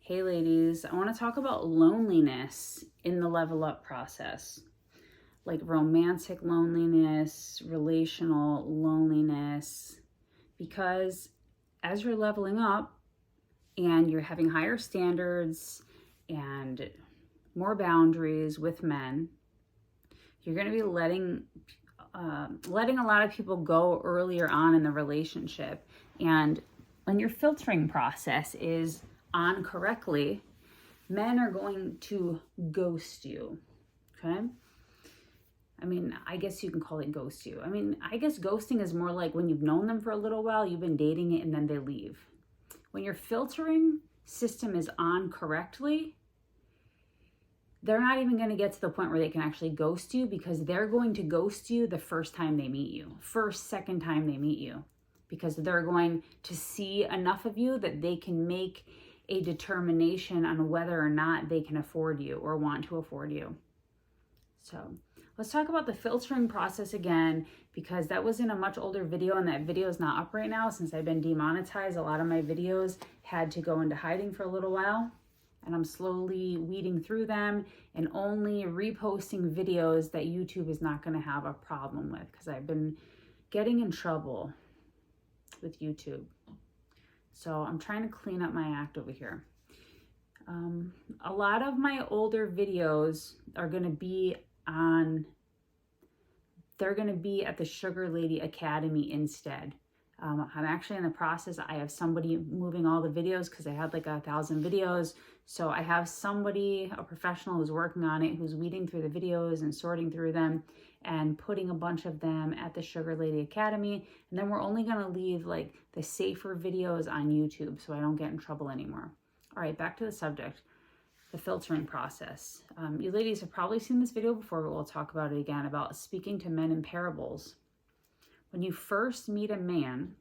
Hey ladies, I want to talk about loneliness in the level up process. Like romantic loneliness, relational loneliness. Because as you're leveling up and you're having higher standards and more boundaries with men, you're going to be letting a lot of people go earlier on in the relationship. And when your filtering process is on correctly, men are going to ghost you. Okay? I mean, I guess you can call it ghost you. I mean, I guess ghosting is more like when you've known them for a little while, you've been dating it, and then they leave. When your filtering system is on correctly, they're not even going to get to the point where they can actually ghost you, because they're going to ghost you the first time they meet you, second time they meet you, because they're going to see enough of you that they can make a determination on whether or not they can afford you or want to afford you. So let's talk about the filtering process again, because that was in a much older video and that video is not up right now since I've been demonetized. A lot of my videos had to go into hiding for a little while, and I'm slowly weeding through them and only reposting videos that YouTube is not going to have a problem with, because I've been getting in trouble with YouTube. So I'm trying to clean up my act over here. A lot of my older videos are going to be they're going to be at the Sugar Lady Academy instead. I'm actually in the process. I have somebody moving all the videos because I had like 1,000 videos. So I have somebody, a professional who's working on it, who's weeding through the videos and sorting through them and putting a bunch of them at the Sugar Lady Academy. And then we're only going to leave like the safer videos on YouTube so I don't get in trouble anymore. All right, back to the subject, the filtering process. You ladies have probably seen this video before, but we'll talk about it again, about speaking to men in parables. When you first meet a man,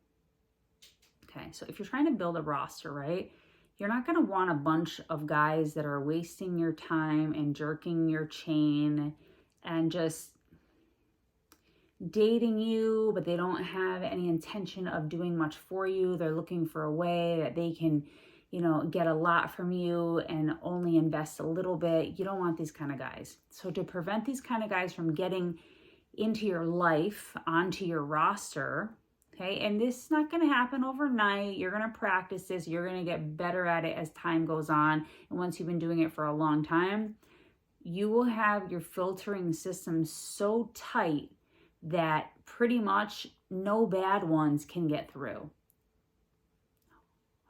okay, so if you're trying to build a roster, right, you're not going to want a bunch of guys that are wasting your time and jerking your chain and just dating you, but they don't have any intention of doing much for you. They're looking for a way that they can, get a lot from you and only invest a little bit. You don't want these kind of guys. So to prevent these kind of guys from getting into your life, onto your roster, okay, and this is not going to happen overnight. You're going to practice this. You're going to get better at it as time goes on. And once you've been doing it for a long time, you will have your filtering system so tight that pretty much no bad ones can get through.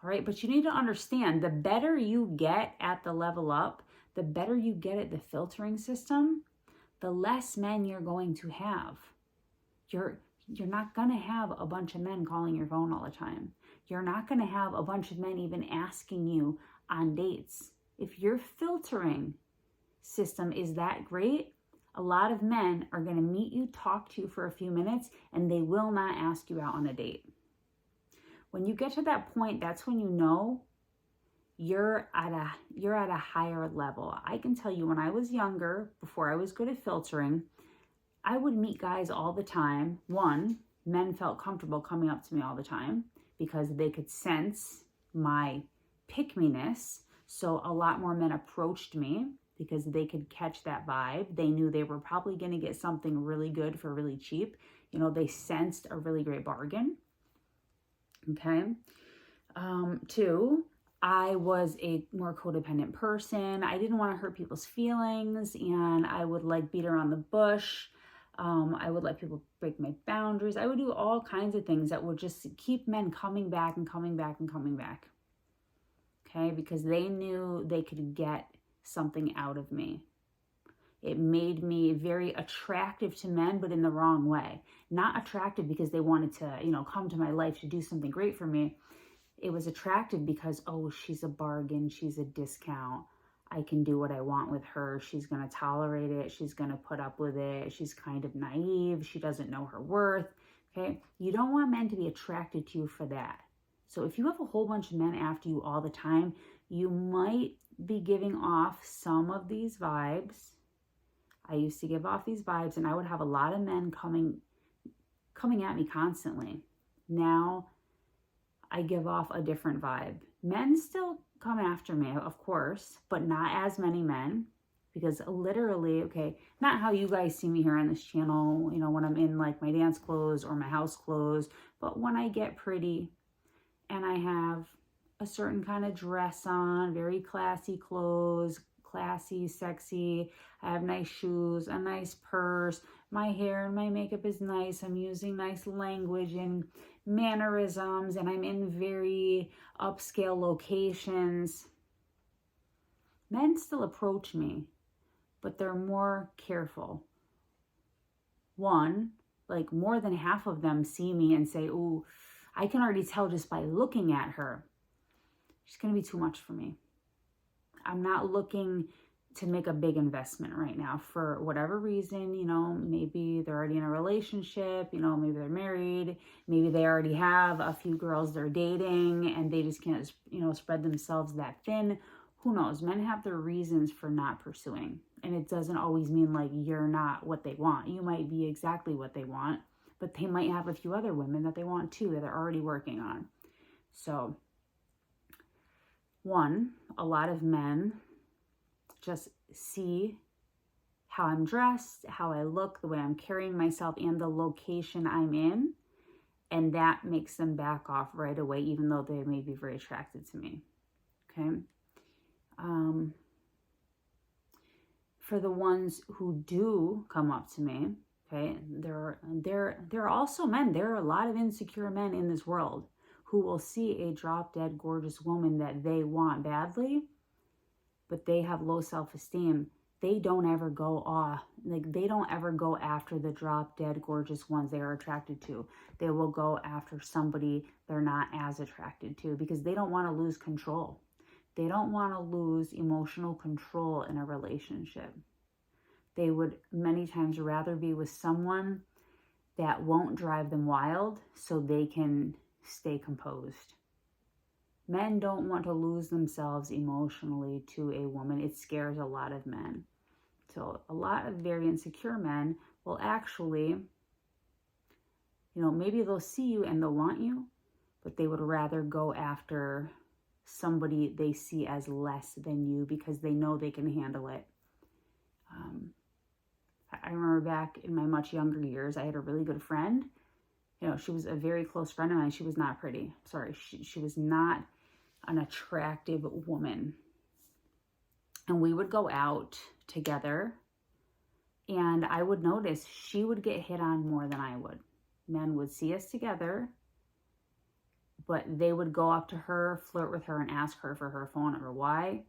All right, but you need to understand, the better you get at the level up, the better you get at the filtering system, the less men you're going to have. You're not going to have a bunch of men calling your phone all the time. You're not going to have a bunch of men even asking you on dates. If your filtering system is that great, a lot of men are going to meet you, talk to you for a few minutes, and they will not ask you out on a date. When you get to that point, that's when you know you're at a higher level. I can tell you, when I was younger, before I was good at filtering, I would meet guys all the time. One, men felt comfortable coming up to me all the time because they could sense my pick-me-ness. So a lot more men approached me because they could catch that vibe. They knew they were probably going to get something really good for really cheap. They sensed a really great bargain. Okay. Two, I was a more codependent person. I didn't want to hurt people's feelings, and I would beat around the bush. I would let people break my boundaries. I would do all kinds of things that would just keep men coming back and coming back and coming back. Okay, because they knew they could get something out of me. It made me very attractive to men, but in the wrong way. Not attractive because they wanted to, come to my life to do something great for me. It was attractive because, oh, she's a bargain. She's a discount. I can do what I want with her. She's going to tolerate it. She's going to put up with it. She's kind of naive. She doesn't know her worth. Okay. You don't want men to be attracted to you for that. So if you have a whole bunch of men after you all the time, you might be giving off some of these vibes. I used to give off these vibes, and I would have a lot of men coming at me constantly. Now I give off a different vibe. Men still come after me, of course, but not as many men. Because literally, okay, not how you guys see me here on this channel, you know, when I'm in like my dance clothes or my house clothes, but when I get pretty and I have a certain kind of dress on, very classy clothes, classy, sexy, I have nice shoes, a nice purse, my hair and my makeup is nice, I'm using nice language and mannerisms, and I'm in very upscale locations. Men still approach me, but they're more careful. One, like more than half of them see me and say, ooh, I can already tell just by looking at her, she's going to be too much for me. I'm not looking to make a big investment right now for whatever reason. You know, maybe they're already in a relationship, you know, maybe they're married, maybe they already have a few girls they're dating and they just can't, you know, spread themselves that thin. Who knows? Men have their reasons for not pursuing. And it doesn't always mean like you're not what they want. You might be exactly what they want, but they might have a few other women that they want too, that they're already working on. So, one, a lot of men just see how I'm dressed, how I look, the way I'm carrying myself, and the location I'm in. And that makes them back off right away, even though they may be very attracted to me. Okay. For the ones who do come up to me, okay, there are also men. There are a lot of insecure men in this world who will see a drop dead gorgeous woman that they want badly, but they have low self-esteem. They don't ever go they don't ever go after the drop dead gorgeous ones they are attracted to. They will go after somebody they're not as attracted to because they don't want to lose control. They don't want to lose emotional control in a relationship. They would many times rather be with someone that won't drive them wild so they can stay composed. Men don't want to lose themselves emotionally to a woman. It scares a lot of men. So a lot of very insecure men will actually, you know, maybe they'll see you and they'll want you, but they would rather go after somebody they see as less than you because they know they can handle it. I remember back in my much younger years, I had a really good friend. You know, she was a very close friend of mine. She was not pretty. Sorry, she was not an attractive woman. And we would go out together and I would notice she would get hit on more than I would. Men would see us together, but they would go up to her, flirt with her, and ask her for her phone number. Why?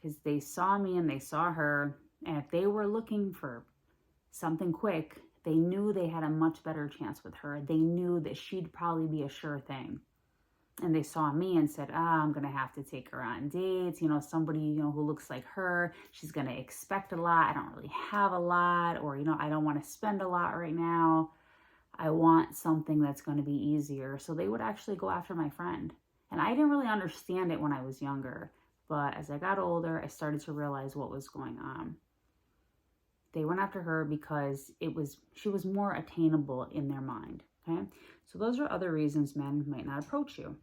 Because they saw me and they saw her, and if they were looking for something quick, they knew they had a much better chance with her. They knew that she'd probably be a sure thing. And they saw me and said, I'm going to have to take her on dates. You know, somebody, you know, who looks like her, she's going to expect a lot. I don't really have a lot, or, you know, I don't want to spend a lot right now. I want something that's going to be easier. So they would actually go after my friend. And I didn't really understand it when I was younger. But as I got older, I started to realize what was going on. They went after her because she was more attainable in their mind. Okay. So those are other reasons men might not approach you.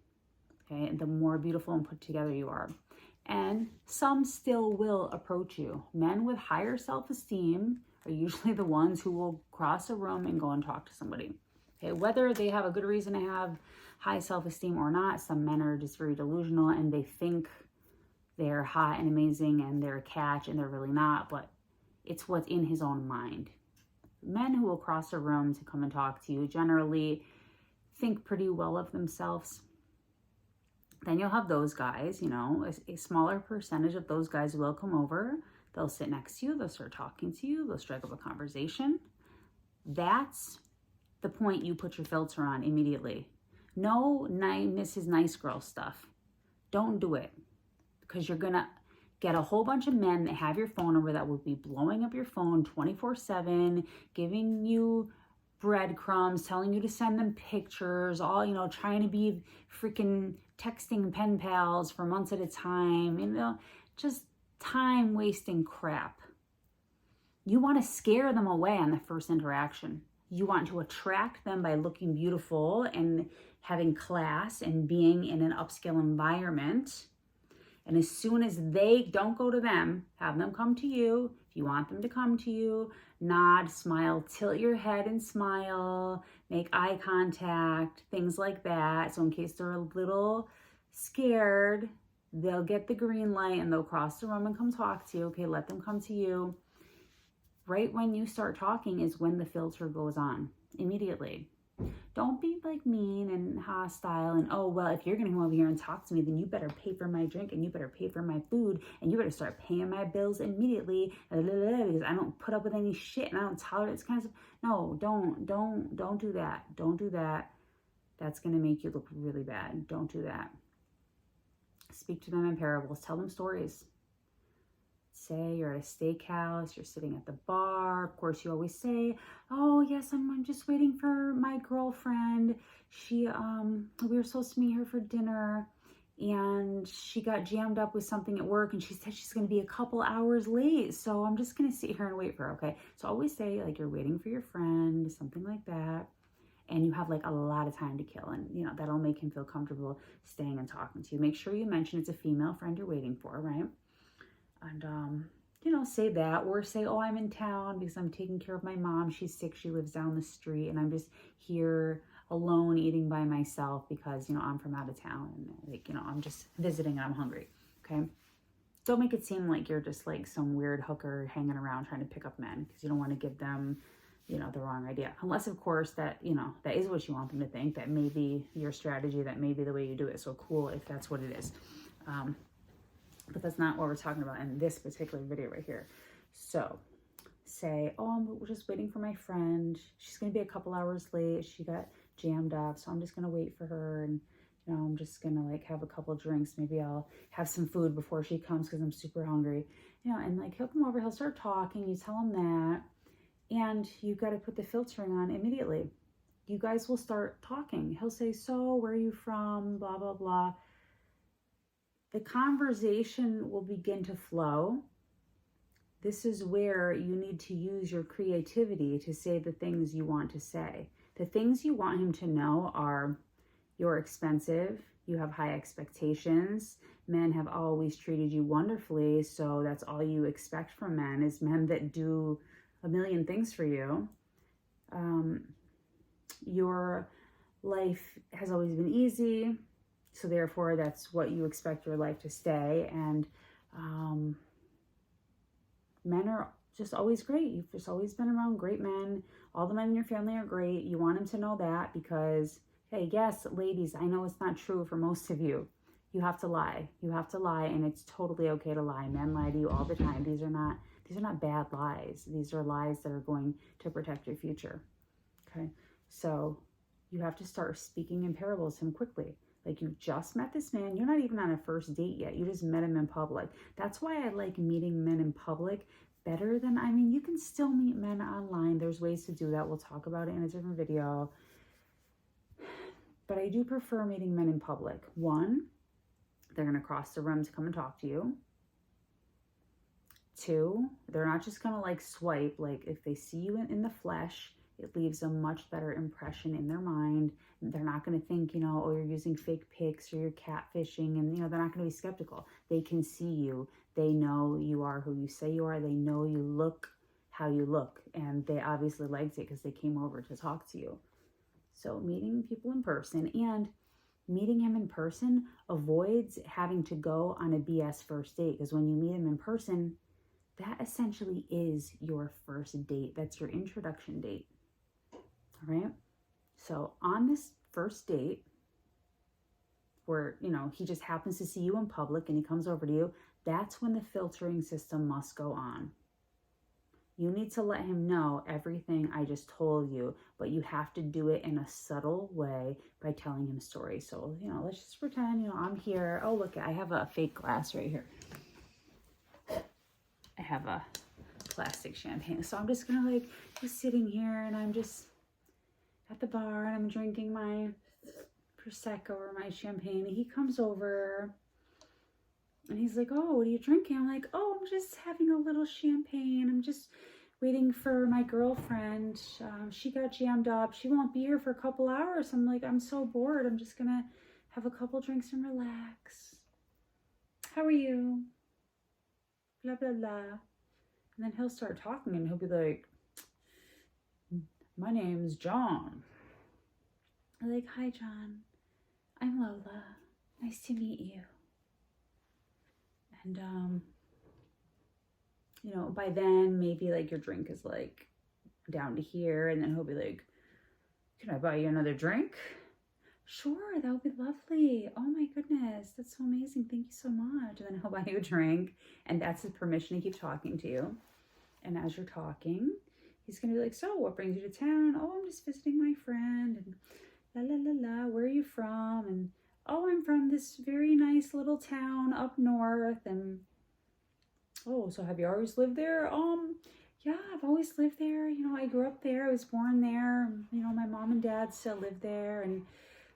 Okay. And the more beautiful and put together you are. And some still will approach you. Men with higher self-esteem are usually the ones who will cross a room and go and talk to somebody. Okay, whether they have a good reason to have high self-esteem or not, some men are just very delusional and they think they're hot and amazing and they're a catch and they're really not, but it's what's in his own mind. Men who will cross a room to come and talk to you generally think pretty well of themselves. Then you'll have those guys, you know, a smaller percentage of those guys will come over. They'll sit next to you. They'll start talking to you. They'll strike up a conversation. That's the point you put your filter on immediately. No Mrs. Nice Girl stuff. Don't do it, because you're going to get a whole bunch of men that have your phone number that will be blowing up your phone 24/7, giving you breadcrumbs, telling you to send them pictures, all, you know, trying to be freaking texting pen pals for months at a time, you know, just time wasting crap. You want to scare them away on the first interaction. You want to attract them by looking beautiful and having class and being in an upscale environment. And as soon as they don't go to them, have them come to you. If you want them to come to you, nod, smile, tilt your head and smile, make eye contact, things like that. So in case they're a little scared, they'll get the green light and they'll cross the room and come talk to you. Okay, let them come to you. Right when you start talking is when the filter goes on, immediately. Don't be like mean and hostile and, oh, well, if you're going to come over here and talk to me, then you better pay for my drink and you better pay for my food and you better start paying my bills immediately because I don't put up with any shit and I don't tolerate this kind of stuff. No, don't do that. Don't do that. That's going to make you look really bad. Don't do that. Speak to them in parables. Tell them stories. Say you're at a steakhouse, you're sitting at the bar. Of course, you always say, oh, yes, I'm just waiting for my girlfriend. We were supposed to meet her for dinner and she got jammed up with something at work and she said she's going to be a couple hours late. So I'm just going to sit here and wait for her. Okay. So always say like you're waiting for your friend, something like that. And you have like a lot of time to kill. And, that'll make him feel comfortable staying and talking to you. Make sure you mention it's a female friend you're waiting for, right? And, say that, or say, oh, I'm in town because I'm taking care of my mom. She's sick. She lives down the street and I'm just here alone eating by myself because, I'm from out of town and I'm just visiting and I'm hungry. Okay. Don't make it seem like you're just like some weird hooker hanging around trying to pick up men because you don't want to give them, the wrong idea. Unless, of course, that, that is what you want them to think. That may be your strategy. That may be the way you do it. So cool if that's what it is. But that's not what we're talking about in this particular video right here. So say, oh, I'm just waiting for my friend. She's going to be a couple hours late. She got jammed up. So I'm just going to wait for her. And, I'm just going to like have a couple drinks. Maybe I'll have some food before she comes because I'm super hungry. And like he'll come over, he'll start talking. You tell him that. And you've got to put the filtering on immediately. You guys will start talking. He'll say, so where are you from? Blah, blah, blah. The conversation will begin to flow. This is where you need to use your creativity to say the things you want to say. The things you want him to know are you're expensive, you have high expectations, men have always treated you wonderfully, so that's all you expect from men is men that do a million things for you. Your life has always been easy. So therefore, that's what you expect your life to stay. And men are just always great. You've just always been around great men. All the men in your family are great. You want them to know that because, hey, yes, ladies, I know it's not true for most of you. You have to lie. You have to lie, and it's totally okay to lie. Men lie to you all the time. These are not bad lies. These are lies that are going to protect your future. Okay, so you have to start speaking in parables to him quickly. Like you just met this man. You're not even on a first date yet. You just met him in public. That's why I like meeting men in public better than, you can still meet men online. There's ways to do that. We'll talk about it in a different video. But I do prefer meeting men in public. One, they're going to cross the room to come and talk to you. Two, they're not just going to like swipe. Like if they see you in the flesh, it leaves a much better impression in their mind. They're not going to think, oh, you're using fake pics or you're catfishing. And, they're not going to be skeptical. They can see you. They know you are who you say you are. They know you look how you look. And they obviously liked it because they came over to talk to you. So meeting people in person and meeting him in person avoids having to go on a BS first date. Because when you meet him in person, that essentially is your first date. That's your introduction date. All right. So on this first date where, he just happens to see you in public and he comes over to you, that's when the filtering system must go on. You need to let him know everything I just told you, but you have to do it in a subtle way by telling him stories. So, let's just pretend, I'm here. Oh, look, I have a fake glass right here. I have a plastic champagne. So I'm just going to just sitting here and I'm just at the bar and I'm drinking my Prosecco or my champagne. And he comes over and he's like, oh, what are you drinking? I'm like, oh, I'm just having a little champagne. I'm just waiting for my girlfriend. She got jammed up. She won't be here for a couple hours. I'm like, I'm so bored. I'm just going to have a couple drinks and relax. how are you? Blah, blah, blah. And then he'll start talking and he'll be like, my name's John. I'm like, hi, John. I'm Lola. Nice to meet you. And, by then maybe like your drink is like down to here. And then he'll be like, can I buy you another drink? Sure, that would be lovely. Oh my goodness, that's so amazing. Thank you so much. And then he'll buy you a drink. And that's his permission to keep talking to you. And as you're talking, he's going to be like, so what brings you to town? Oh, I'm just visiting my friend. And la, la, la, la. Where are you from? And oh, I'm from this very nice little town up north. And oh, so have you always lived there? Yeah, I've always lived there. I grew up there. I was born there. My mom and dad still live there. And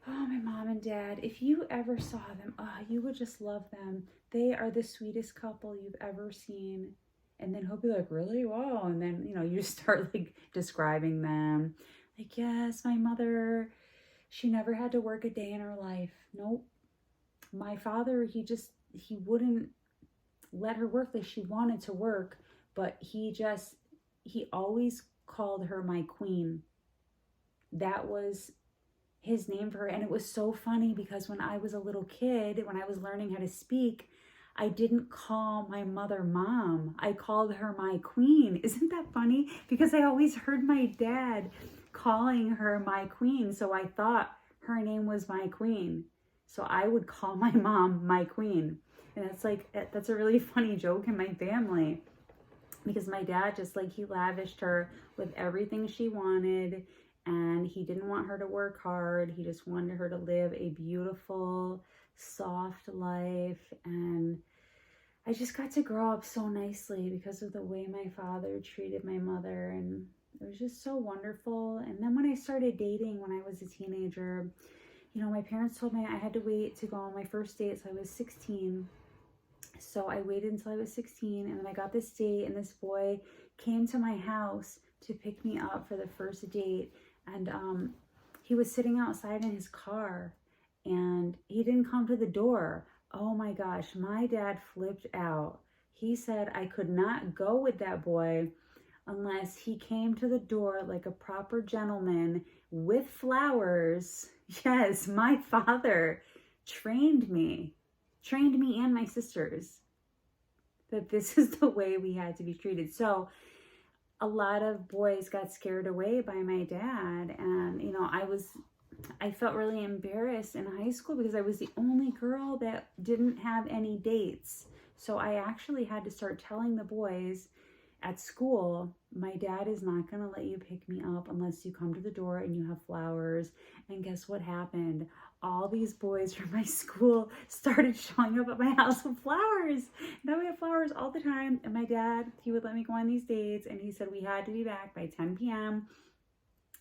oh, my mom and dad, if you ever saw them, you would just love them. They are the sweetest couple you've ever seen. And then he'll be like, really? Wow. And then, you start like describing them. Like, yes, my mother, she never had to work a day in her life. Nope. My father, he wouldn't let her work. Like, she wanted to work, but he always called her my queen. That was his name for her. And it was so funny because when I was a little kid, when I was learning how to speak, I didn't call my mother mom. I called her my queen. Isn't that funny? Because I always heard my dad calling her my queen. So I thought her name was my queen. So I would call my mom my queen. And that's a really funny joke in my family. Because my dad he lavished her with everything she wanted. And he didn't want her to work hard. He just wanted her to live a beautiful, soft life. And I just got to grow up so nicely because of the way my father treated my mother. And it was just so wonderful. And then when I started dating when I was a teenager, my parents told me I had to wait to go on my first date. So I was 16. So I waited until I was 16. And then I got this date. And this boy came to my house to pick me up for the first date. And he was sitting outside in his car and he didn't come to the door. Oh my gosh, my dad flipped out. He said I could not go with that boy unless he came to the door like a proper gentleman with flowers. Yes, my father trained me and my sisters that this is the way we had to be treated. So a lot of boys got scared away by my dad. And, I felt really embarrassed in high school because I was the only girl that didn't have any dates. So I actually had to start telling the boys at school, my dad is not going to let you pick me up unless you come to the door and you have flowers. And guess what happened? All these boys from my school started showing up at my house with flowers. Now we have flowers all the time. And my dad, he would let me go on these dates. And he said we had to be back by 10 p.m.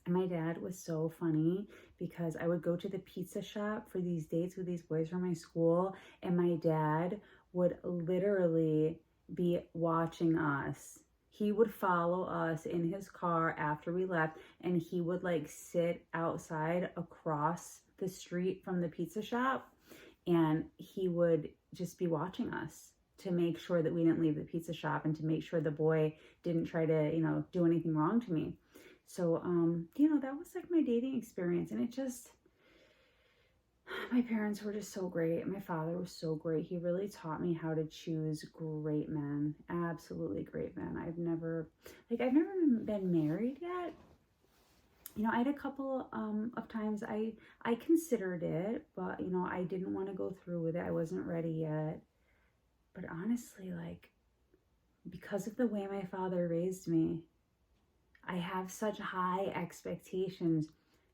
And my dad was so funny because I would go to the pizza shop for these dates with these boys from my school. And my dad would literally be watching us. He would follow us in his car after we left. And he would sit outside across the street from the pizza shop, and he would just be watching us to make sure that we didn't leave the pizza shop and to make sure the boy didn't try to do anything wrong to me. So that was my dating experience. And my parents were just so great. My father was so great. He really taught me how to choose great men, absolutely great men. I've never been married yet. I had a couple of times I considered it, but, I didn't want to go through with it. I wasn't ready yet. But honestly, because of the way my father raised me, I have such high expectations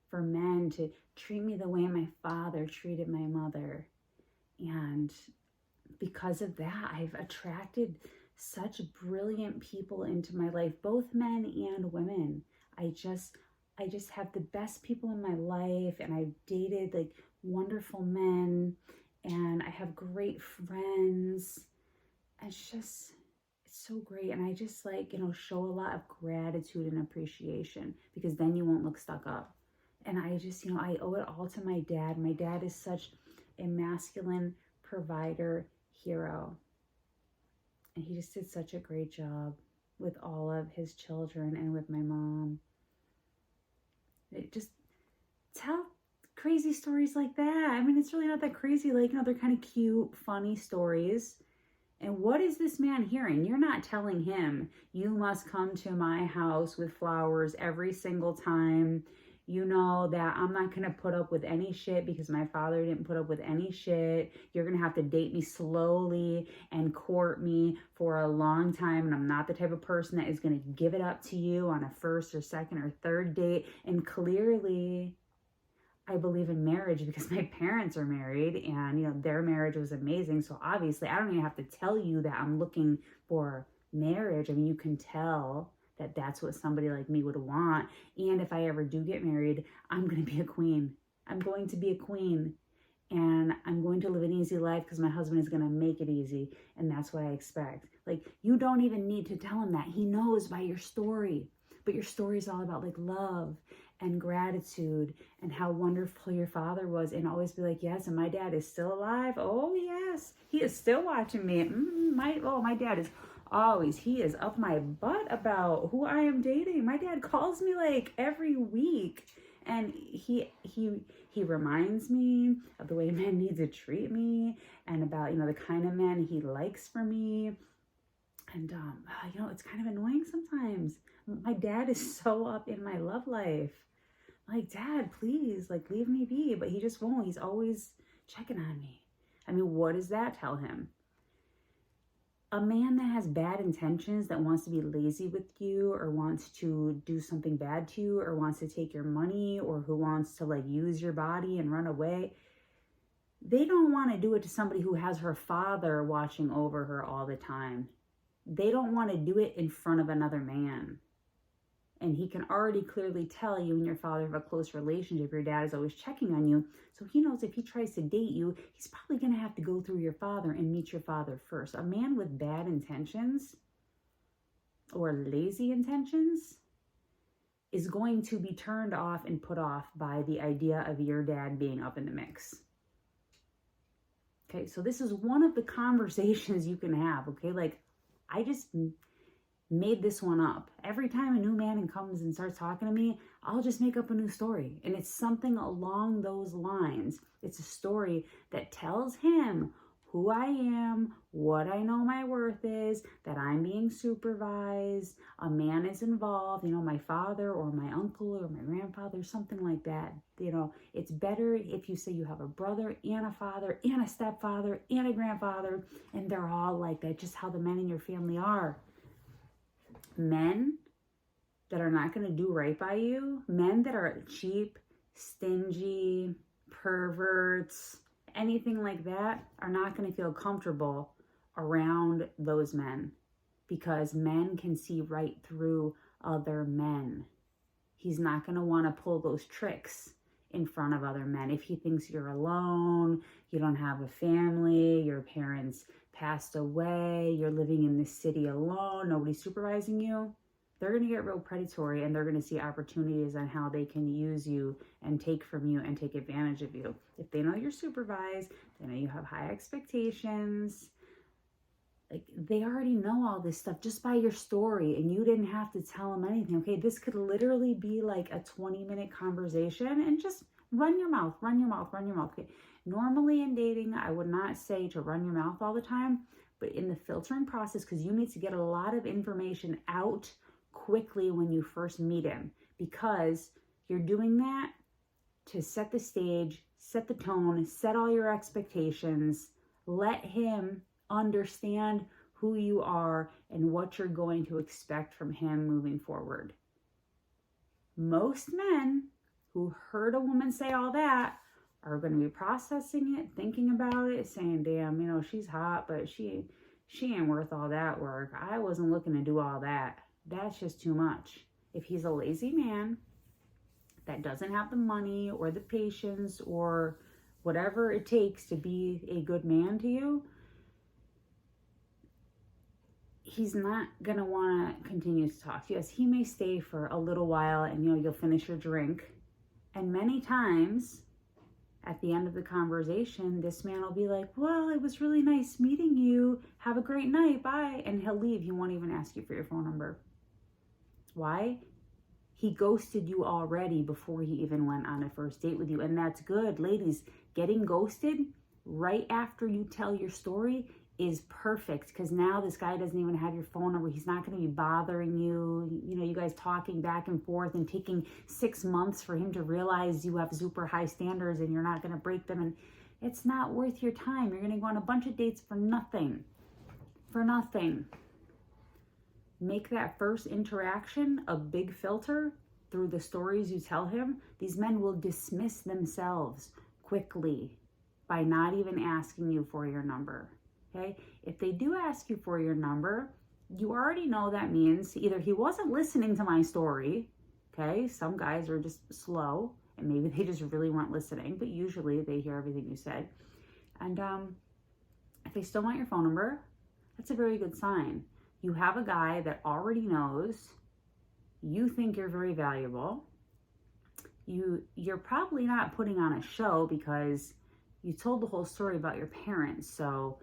for men to treat me the way my father treated my mother. And because of that, I've attracted such brilliant people into my life, both men and women. I just have the best people in my life, and I've dated wonderful men, and I have great friends. It's so great. And I just show a lot of gratitude and appreciation, because then you won't look stuck up. And I just, I owe it all to my dad. My dad is such a masculine provider. hero. And he just did such a great job with all of his children and with my mom. It just tell crazy stories like that. I mean, it's really not that crazy. Like, they're kind of cute, funny stories. And what is this man hearing? You're not telling him, you must come to my house with flowers every single time. You know that I'm not going to put up with any shit because my father didn't put up with any shit. You're going to have to date me slowly and court me for a long time. And I'm not the type of person that is going to give it up to you on a first or second or third date. And clearly, I believe in marriage because my parents are married and, their marriage was amazing. So obviously, I don't even have to tell you that I'm looking for marriage. I mean, you can tell that that's what somebody like me would want. And if I ever do get married, I'm going to be a queen. I'm going to be a queen. And I'm going to live an easy life because my husband is going to make it easy. And that's what I expect. Like, you don't even need to tell him that. He knows by your story. But your story is all about, like, love and gratitude and how wonderful your father was. And always be like, yes, and my dad is still alive. Oh, yes. He is still watching me. My dad is always, he is up my butt about who I am dating. My dad calls me like every week. And he reminds me of the way men need to treat me and about, the kind of man he likes for me. And, it's kind of annoying sometimes. My dad is so up in my love life. Like, Dad, please, like, leave me be. But he just won't. He's always checking on me. I mean, what does that tell him? A man that has bad intentions, that wants to be lazy with you or wants to do something bad to you or wants to take your money or who wants to, like, use your body and run away, they don't want to do it to somebody who has her father watching over her all the time. They don't want to do it in front of another man. And he can already clearly tell you and your father have a close relationship. Your dad is always checking on you. So he knows if he tries to date you, he's probably going to have to go through your father and meet your father first. A man with bad intentions or lazy intentions is going to be turned off and put off by the idea of your dad being up in the mix. Okay, so this is one of the conversations you can have, okay? Like, I just made this one up. Every time a new man comes and starts talking to me, I'll just make up a new story. And it's something along those lines. It's a story that tells him who I am, what I know my worth is, that I'm being supervised, a man is involved, my father or my uncle or my grandfather, something like that. It's better if you say you have a brother and a father and a stepfather and a grandfather, and they're all like that, just how the men in your family are. Men that are not going to do right by you, men that are cheap, stingy, perverts, anything like that, are not going to feel comfortable around those men because men can see right through other men. He's not going to want to pull those tricks in front of other men. If he thinks you're alone, you don't have a family, your parents passed away, you're living in this city alone, nobody's supervising you, they're going to get real predatory and they're going to see opportunities on how they can use you and take from you and take advantage of you. If they know you're supervised, they know you have high expectations, like they already know all this stuff just by your story and you didn't have to tell them anything. Okay, this could literally be like a 20-minute conversation and just run your mouth. Okay. Normally in dating, I would not say to run your mouth all the time, but in the filtering process, because you need to get a lot of information out quickly when you first meet him, because you're doing that to set the stage, set the tone, set all your expectations, let him understand who you are and what you're going to expect from him moving forward. Most men who heard a woman say all that are going to be processing it, thinking about it, saying, damn, she's hot, but she ain't worth all that work. I wasn't looking to do all that. That's just too much. If he's a lazy man that doesn't have the money or the patience or whatever it takes to be a good man to you, he's not going to want to continue to talk to you. Yes, he may stay for a little while and, you'll finish your drink. And many times at the end of the conversation, this man will be like, well, it was really nice meeting you. Have a great night. Bye. And he'll leave. He won't even ask you for your phone number. Why? He ghosted you already before he even went on a first date with you. And that's good. Ladies, getting ghosted right after you tell your story is perfect, because now this guy doesn't even have your phone number. He's not going to be bothering you. You know, you guys talking back and forth and taking 6 months for him to realize you have super high standards and you're not going to break them. And it's not worth your time. You're going to go on a bunch of dates for nothing. For nothing. Make that first interaction a big filter through the stories you tell him. These men will dismiss themselves quickly by not even asking you for your number. Okay? If they do ask you for your number, you already know that means either he wasn't listening to my story. Okay? Some guys are just slow and maybe they just really weren't listening, but usually they hear everything you said. And if they still want your phone number, that's a very good sign. You have a guy that already knows you think you're very valuable. You're probably not putting on a show because you told the whole story about your parents. So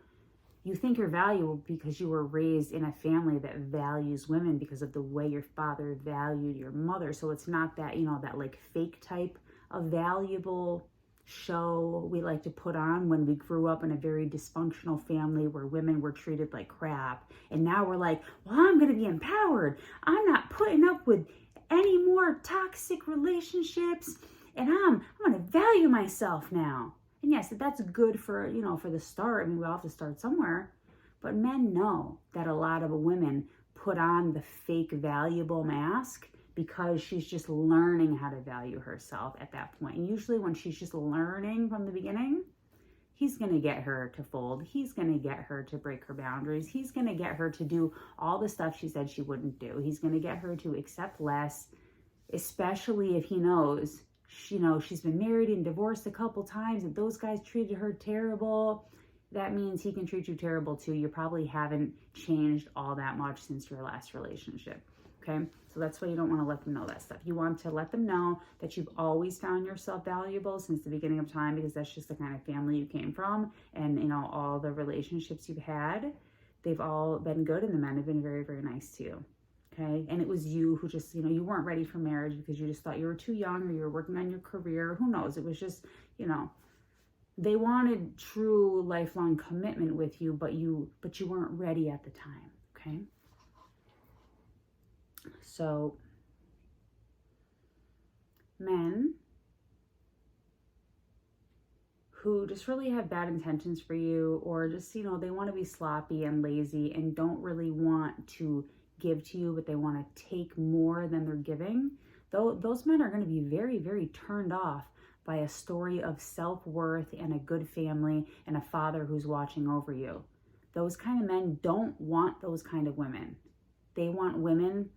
you think you're valuable because you were raised in a family that values women because of the way your father valued your mother. So it's not that, that like fake type of valuable show we like to put on when we grew up in a very dysfunctional family where women were treated like crap. And now we're like, well, I'm going to be empowered. I'm not putting up with any more toxic relationships. And I'm going to value myself now. And yes, that's good for, for the start. I mean, we all have to start somewhere. But men know that a lot of women put on the fake valuable mask because she's just learning how to value herself at that point. And usually when she's just learning from the beginning, he's going to get her to fold. He's going to get her to break her boundaries. He's going to get her to do all the stuff she said she wouldn't do. He's going to get her to accept less, especially if he knows she's been married and divorced a couple times and those guys treated her terrible. That means he can treat you terrible too. You probably haven't changed all that much since your last relationship. Okay, so that's why you don't want to let them know that stuff. You want to let them know that you've always found yourself valuable since the beginning of time, because that's just the kind of family you came from. And, all the relationships you've had, they've all been good, and the men have been very, very nice to you. Okay, and it was you who just, you weren't ready for marriage because you just thought you were too young or you were working on your career. Who knows? It was just, they wanted true lifelong commitment with you, but you weren't ready at the time. Okay. So, men who just really have bad intentions for you, or just, they want to be sloppy and lazy and don't really want to give to you, but they want to take more than they're giving, those men are going to be very, very turned off by a story of self-worth and a good family and a father who's watching over you. Those kind of men don't want those kind of women. They want women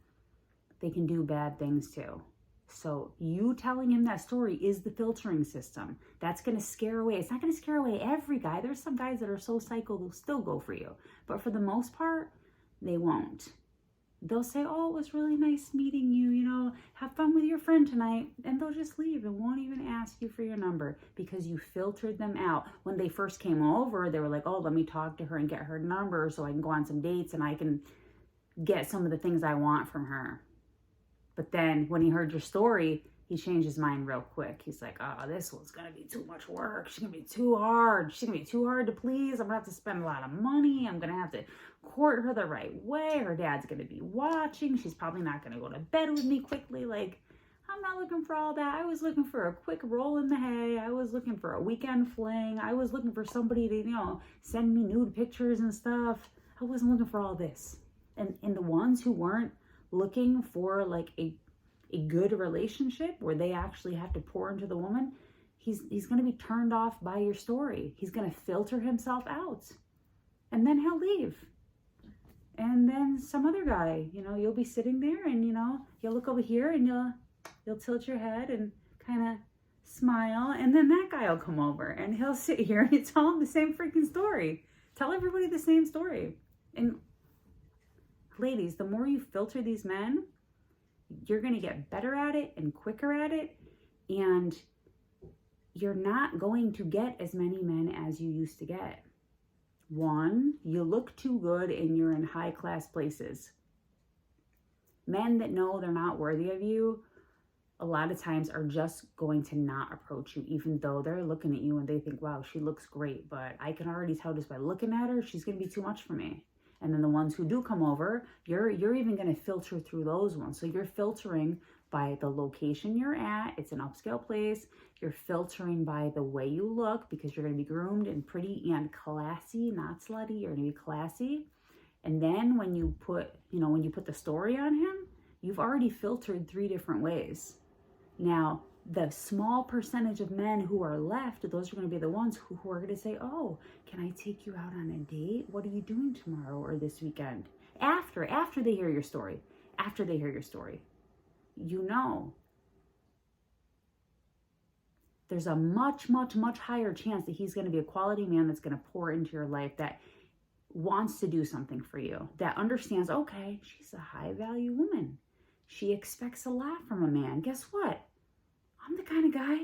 they can do bad things to. So you telling him that story is the filtering system. That's going to scare away. It's not going to scare away every guy. There's some guys that are so psycho they'll still go for you. But for the most part, they won't. They'll say, oh, it was really nice meeting you, have fun with your friend tonight. And they'll just leave and won't even ask you for your number because you filtered them out. When they first came over, they were like, oh, let me talk to her and get her number so I can go on some dates and I can get some of the things I want from her. But then when he heard your story, he changed his mind real quick. He's like, oh, this one's going to be too much work. She's going to be too hard. She's going to be too hard to please. I'm going to have to spend a lot of money. I'm going to have to court her the right way. Her dad's going to be watching. She's probably not going to go to bed with me quickly. Like, I'm not looking for all that. I was looking for a quick roll in the hay. I was looking for a weekend fling. I was looking for somebody to, send me nude pictures and stuff. I wasn't looking for all this. And the ones who weren't looking for like a good relationship where they actually have to pour into the woman, he's going to be turned off by your story. He's going to filter himself out, and then he'll leave. And then some other guy, you'll be sitting there and you'll look over here and you'll tilt your head and kind of smile, and then that guy will come over and he'll sit here and you tell him the same freaking story. Tell everybody the same story. And ladies, the more you filter these men, you're going to get better at it and quicker at it. And you're not going to get as many men as you used to get. One, you look too good and you're in high class places. Men that know they're not worthy of you, a lot of times are just going to not approach you, even though they're looking at you and they think, wow, she looks great, but I can already tell just by looking at her, she's going to be too much for me. And then the ones who do come over, you're even going to filter through those ones. So you're filtering by the location you're at. It's an upscale place. You're filtering by the way you look, because you're going to be groomed and pretty and classy, not slutty. You're going to be classy. And then when you put the story on him, you've already filtered 3 different ways. Now, the small percentage of men who are left, those are going to be the ones who are going to say, oh, can I take you out on a date? What are you doing tomorrow or this weekend? After they hear your story. After they hear your story. You know, there's a much, much, much higher chance that he's going to be a quality man that's going to pour into your life, that wants to do something for you, that understands, okay, she's a high value woman. She expects a lot from a man. Guess what? I'm the kind of guy,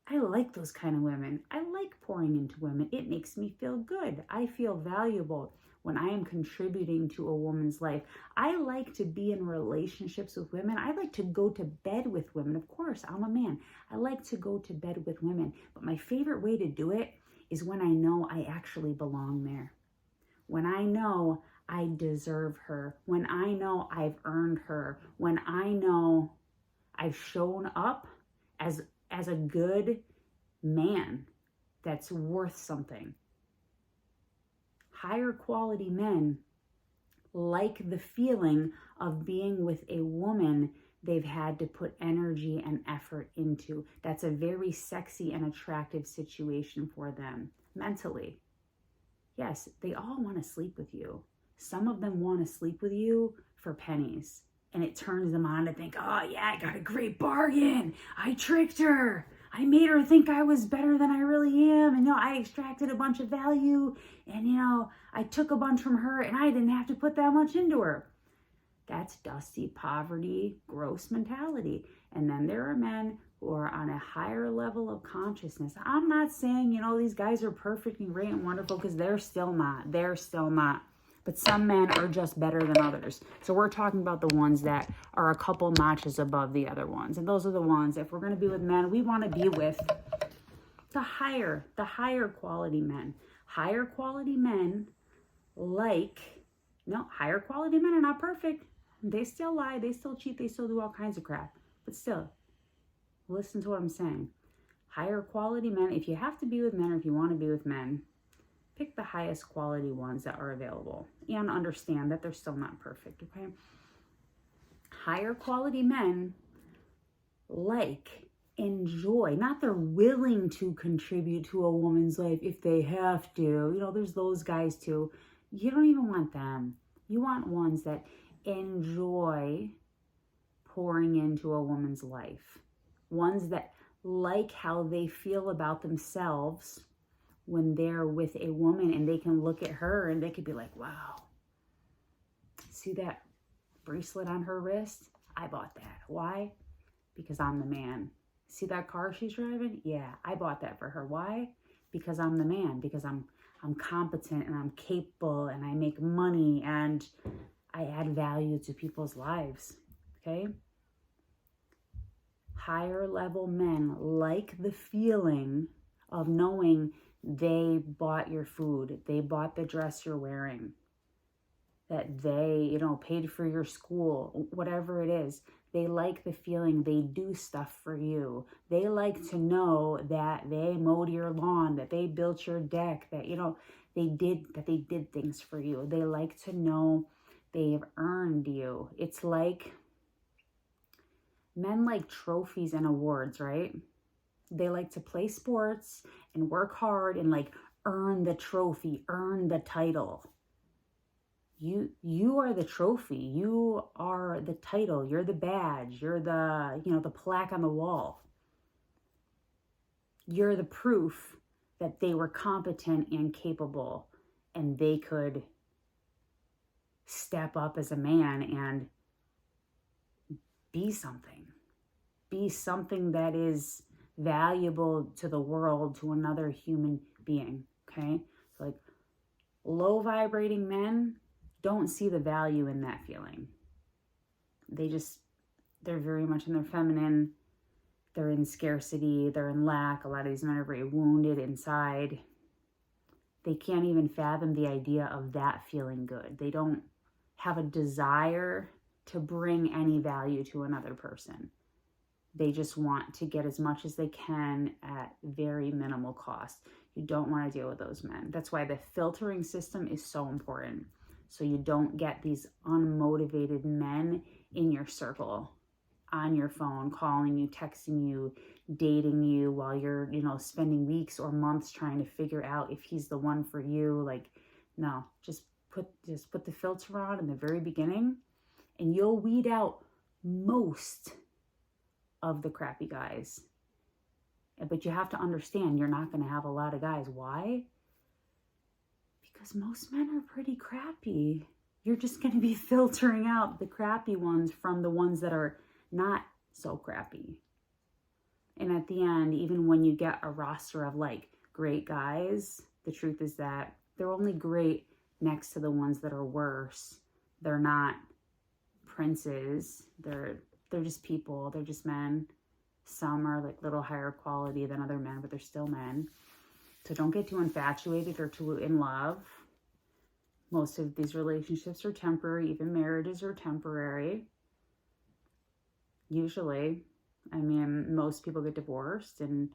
I like those kind of women. I like pouring into women. It makes me feel good. I feel valuable when I am contributing to a woman's life. I like to be in relationships with women. I like to go to bed with women. Of course, I'm a man. I like to go to bed with women. But my favorite way to do it is when I know I actually belong there. When I know I deserve her. When I know I've earned her. When I know I've shown up as a good man that's worth something. Higher quality men like the feeling of being with a woman they've had to put energy and effort into. That's a very sexy and attractive situation for them mentally. Yes, they all want to sleep with you. Some of them want to sleep with you for pennies. And it turns them on to think, oh yeah, I got a great bargain. I tricked her. I made her think I was better than I really am. And I extracted a bunch of value. And I took a bunch from her and I didn't have to put that much into her. That's dusty poverty, gross mentality. And then there are men who are on a higher level of consciousness. I'm not saying, these guys are perfect and great and wonderful, because they're still not. They're still not. But some men are just better than others. So we're talking about the ones that are a couple notches above the other ones. And those are the ones, if we're going to be with men, we want to be with the higher quality men. Higher quality men higher quality men are not perfect. They still lie, they still cheat, they still do all kinds of crap. But still, listen to what I'm saying. Higher quality men, if you have to be with men or if you want to be with men, pick the highest quality ones that are available and understand that they're still not perfect, okay? Higher quality men enjoy, not they're willing to contribute to a woman's life if they have to. There's those guys too. You don't even want them. You want ones that enjoy pouring into a woman's life. Ones that like how they feel about themselves when they're with a woman, and they can look at her and they could be like, wow, see that bracelet on her wrist? I bought that. Why? Because I'm the man. See that car she's driving? Yeah, I bought that for her. Why? Because I'm the man. Because I'm competent and I'm capable and I make money and I add value to people's lives. Okay? Higher level men like the feeling of knowing they bought your food, they bought the dress you're wearing, that they, paid for your school, whatever it is. They like the feeling they do stuff for you. They like to know that they mowed your lawn, that they built your deck, that, they did things for you. They like to know they've earned you. It's like men like trophies and awards, right? They like to play sports and work hard and earn the trophy, earn the title. You are the trophy. You are the title. You're the badge. You're the plaque on the wall. You're the proof that they were competent and capable and they could step up as a man and be something. Be something that is valuable to the world, to another human being, okay? So like low vibrating men don't see the value in that feeling. They're very much in their feminine. They're in scarcity. They're in lack. A lot of these men are very wounded inside. They can't even fathom the idea of that feeling good. They don't have a desire to bring any value to another person. They just want to get as much as they can at very minimal cost. You don't want to deal with those men. That's why the filtering system is so important. So you don't get these unmotivated men in your circle, on your phone, calling you, texting you, dating you while you're, spending weeks or months trying to figure out if he's the one for you. Like, no, just put the filter on in the very beginning, and you'll weed out most of the crappy guys. But you have to understand, you're not going to have a lot of guys. Why? Because most men are pretty crappy. You're just going to be filtering out the crappy ones from the ones that are not so crappy. And at the end, even when you get a roster of like great guys, the truth is that they're only great next to the ones that are worse. They're not princes. They're just people. They're just men. Some are like a little higher quality than other men, but they're still men. So don't get too infatuated or too in love. Most of these relationships are temporary. Even marriages are temporary. Usually. I mean, most people get divorced, and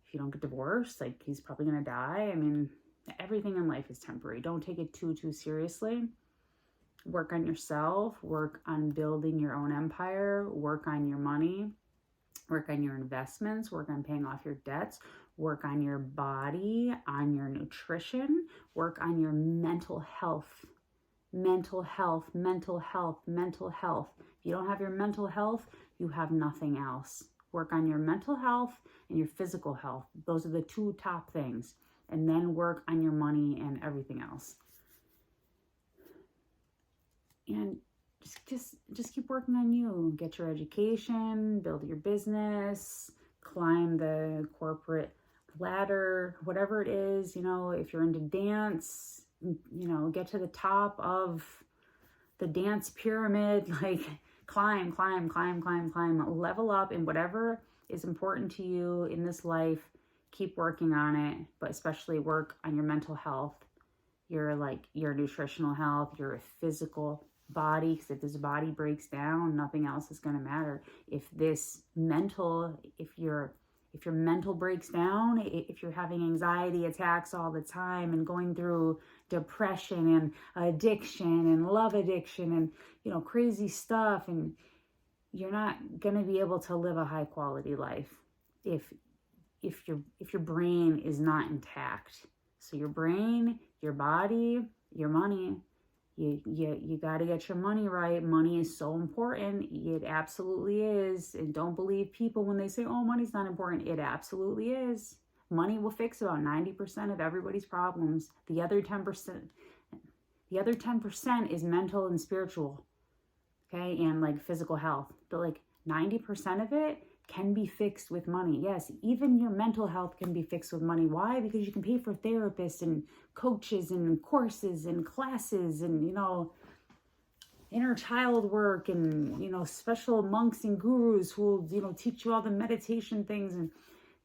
if you don't get divorced, like, he's probably going to die. I mean, everything in life is temporary. Don't take it too seriously. Work on yourself. Work on building your own empire. Work on your money. Work on your investments. Work on paying off your debts. Work on your body, on your nutrition. Work on your mental health. Mental health, mental health, mental health. If you don't have your mental health, you have nothing else. Work on your mental health and your physical health. Those are the two top things. And then work on your money and everything else. And just keep working on you. Get your education, build your business, climb the corporate ladder, whatever it is. If you're into dance, get to the top of the dance pyramid, like climb, level up in whatever is important to you in this life. Keep working on it, but especially work on your mental health, your nutritional health, your physical body, because if this body breaks down, nothing else is going to matter. If your mental breaks down, if you're having anxiety attacks all the time and going through depression and addiction and love addiction and, crazy stuff, and you're not going to be able to live a high quality life if your brain is not intact. So your brain, your body, your money, you got to get your money right. Money is so important. It absolutely is. And don't believe people when they say, oh, money's not important. It absolutely is. Money will fix about 90% of everybody's problems. The other 10% is mental and spiritual, okay, and physical health. But 90% of it can be fixed with money. Yes, even your mental health can be fixed with money. Why? Because you can pay for therapists and coaches and courses and classes and, inner child work and, special monks and gurus who will, teach you all the meditation things. And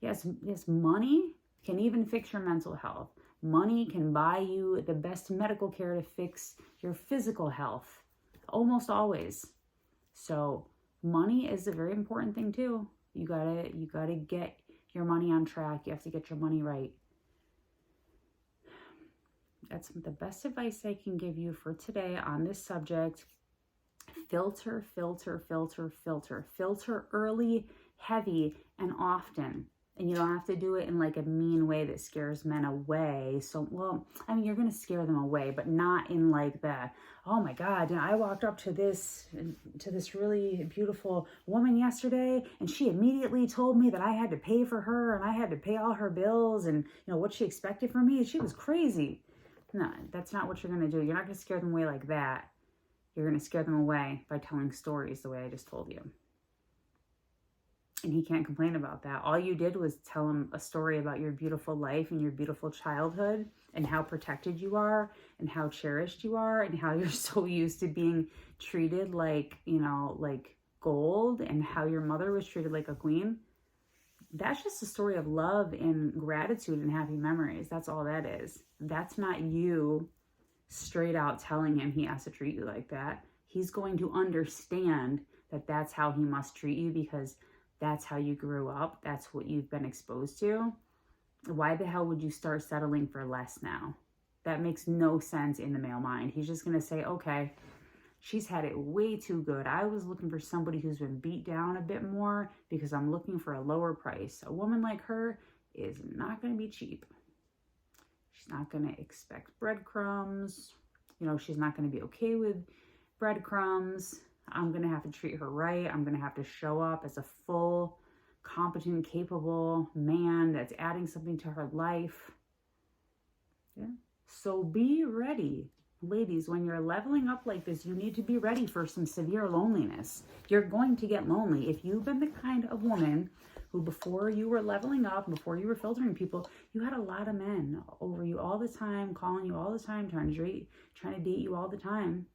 yes, money can even fix your mental health. Money can buy you the best medical care to fix your physical health, almost always. So money is a very important thing too. You gotta get your money on track. You have to get your money right. That's the best advice I can give you for today on this subject. Filter, filter, filter, filter. Filter early, heavy, and often. And you don't have to do it in a mean way that scares men away. So, you're going to scare them away, but not in the, oh my God, I walked up to this really beautiful woman yesterday, and she immediately told me that I had to pay for her, and I had to pay all her bills, and what she expected from me. She was crazy. No, that's not what you're going to do. You're not going to scare them away like that. You're going to scare them away by telling stories the way I just told you. And he can't complain about that. All you did was tell him a story about your beautiful life and your beautiful childhood and how protected you are and how cherished you are and how you're so used to being treated like, like gold, and how your mother was treated like a queen. That's just a story of love and gratitude and happy memories. That's all that is. That's not you straight out telling him he has to treat you like that. He's going to understand that that's how he must treat you because that's how you grew up. That's what you've been exposed to. Why the hell would you start settling for less now? That makes no sense in the male mind. He's just going to say, okay, she's had it way too good. I was looking for somebody who's been beat down a bit more because I'm looking for a lower price. A woman like her is not going to be cheap. She's not going to expect breadcrumbs. She's not going to be okay with breadcrumbs. I'm going to have to treat her right. I'm going to have to show up as a full, competent, capable man that's adding something to her life. Yeah. So be ready. Ladies, when you're leveling up like this, you need to be ready for some severe loneliness. You're going to get lonely. If you've been the kind of woman who, before you were leveling up, before you were filtering people, you had a lot of men over you all the time, calling you all the time, trying to date you all the time.